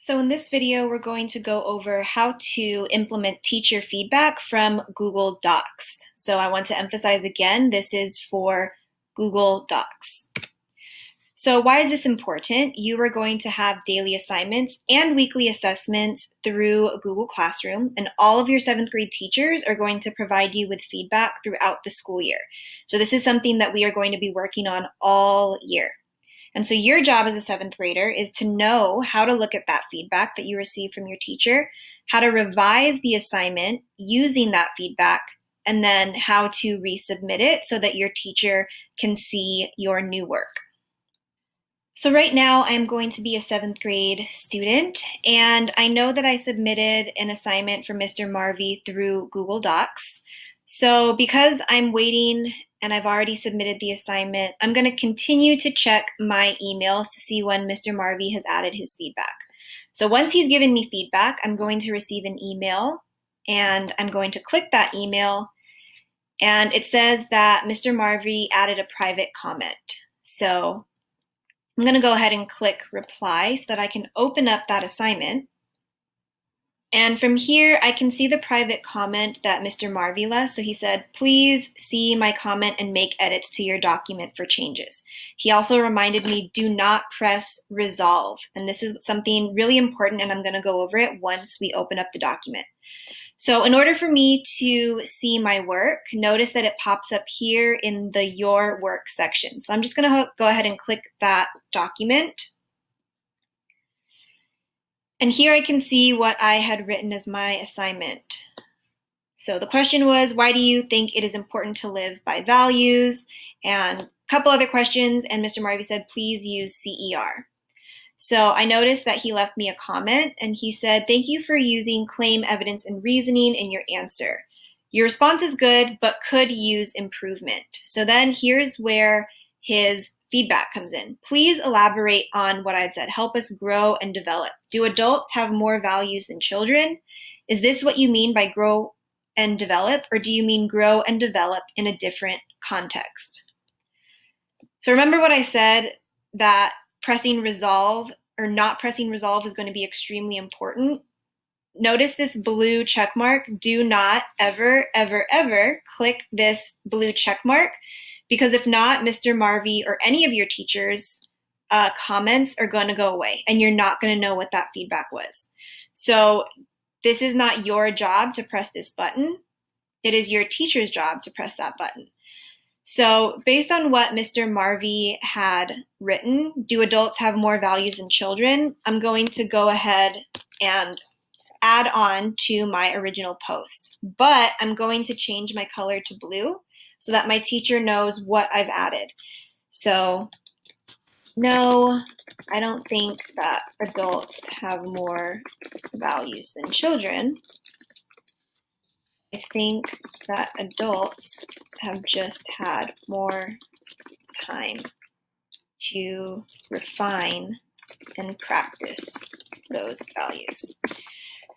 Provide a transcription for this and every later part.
So in this video, we're going to go over how to implement teacher feedback from Google Docs. So I want to emphasize again, this is for Google Docs. So why is this important? You are going to have daily assignments and weekly assessments through Google Classroom, and all of your 7th grade teachers are going to provide you with feedback throughout the school year. So this is something that we are going to be working on all year. And so your job as a 7th grader is to know how to look at that feedback that you receive from your teacher, how to revise the assignment using that feedback, and then how to resubmit it so that your teacher can see your new work. So right now I'm going to be a 7th grade student, and I know that I submitted an assignment for Mr. Marvi through Google Docs. So because I'm waiting and I've already submitted the assignment, I'm going to continue to check my emails to see when Mr. Marvi has added his feedback. So once he's given me feedback, I'm going to receive an email, and I'm going to click that email, and it says that Mr. Marvi added a private comment. So I'm going to go ahead and click reply so that I can open up that assignment. And from here, I can see the private comment that Mr. Marvi left. So he said, please see my comment and make edits to your document for changes. He also reminded me, do not press resolve. And this is something really important, and I'm going to go over it once we open up the document. So in order for me to see my work, notice that it pops up here in the Your Work section. So I'm just going to go ahead and click that document. And here I can see what I had written as my assignment. So the question was, why do you think it is important to live by values? And a couple other questions, and Mr. Marvi said, please use CER. So I noticed that he left me a comment, and he said, thank you for using claim, evidence, and reasoning in your answer. Your response is good, but could use improvement. So then here's where his feedback comes in. Please elaborate on what I had said. Help us grow and develop. Do adults have more values than children? Is this what you mean by grow and develop, or do you mean grow and develop in a different context? So remember what I said, that pressing resolve or not pressing resolve is going to be extremely important. Notice this blue check mark. Do not ever, ever, ever click this blue check mark, because if not, Mr. Marvi or any of your teachers' comments are going to go away, and you're not going to know what that feedback was. So this is not your job to press this button. It is your teacher's job to press that button. So based on what Mr. Marvi had written, do adults have more values than children? I'm going to go ahead and add on to my original post, but I'm going to change my color to blue so that my teacher knows what I've added. So, no, I don't think that adults have more values than children. I think that adults have just had more time to refine and practice those values.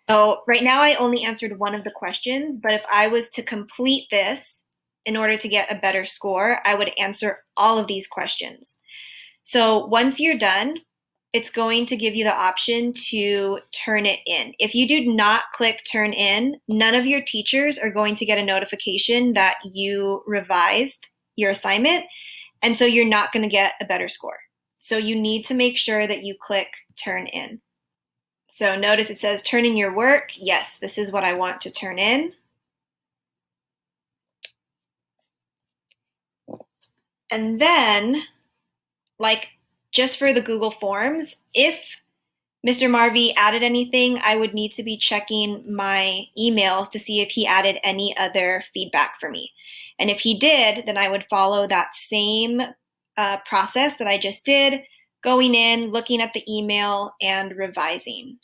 So right now I only answered one of the questions, but if I was to complete this in order to get a better score, I would answer all of these questions. So once you're done, it's going to give you the option to turn it in. If you do not click turn in, none of your teachers are going to get a notification that you revised your assignment, and so you're not going to get a better score. So you need to make sure that you click turn in. So notice it says turn in your work. Yes, this is what I want to turn in. And then, like just for the Google Forms, if Mr. Marvi added anything, I would need to be checking my emails to see if he added any other feedback for me. And if he did, then I would follow that same process that I just did, going in, looking at the email, and revising.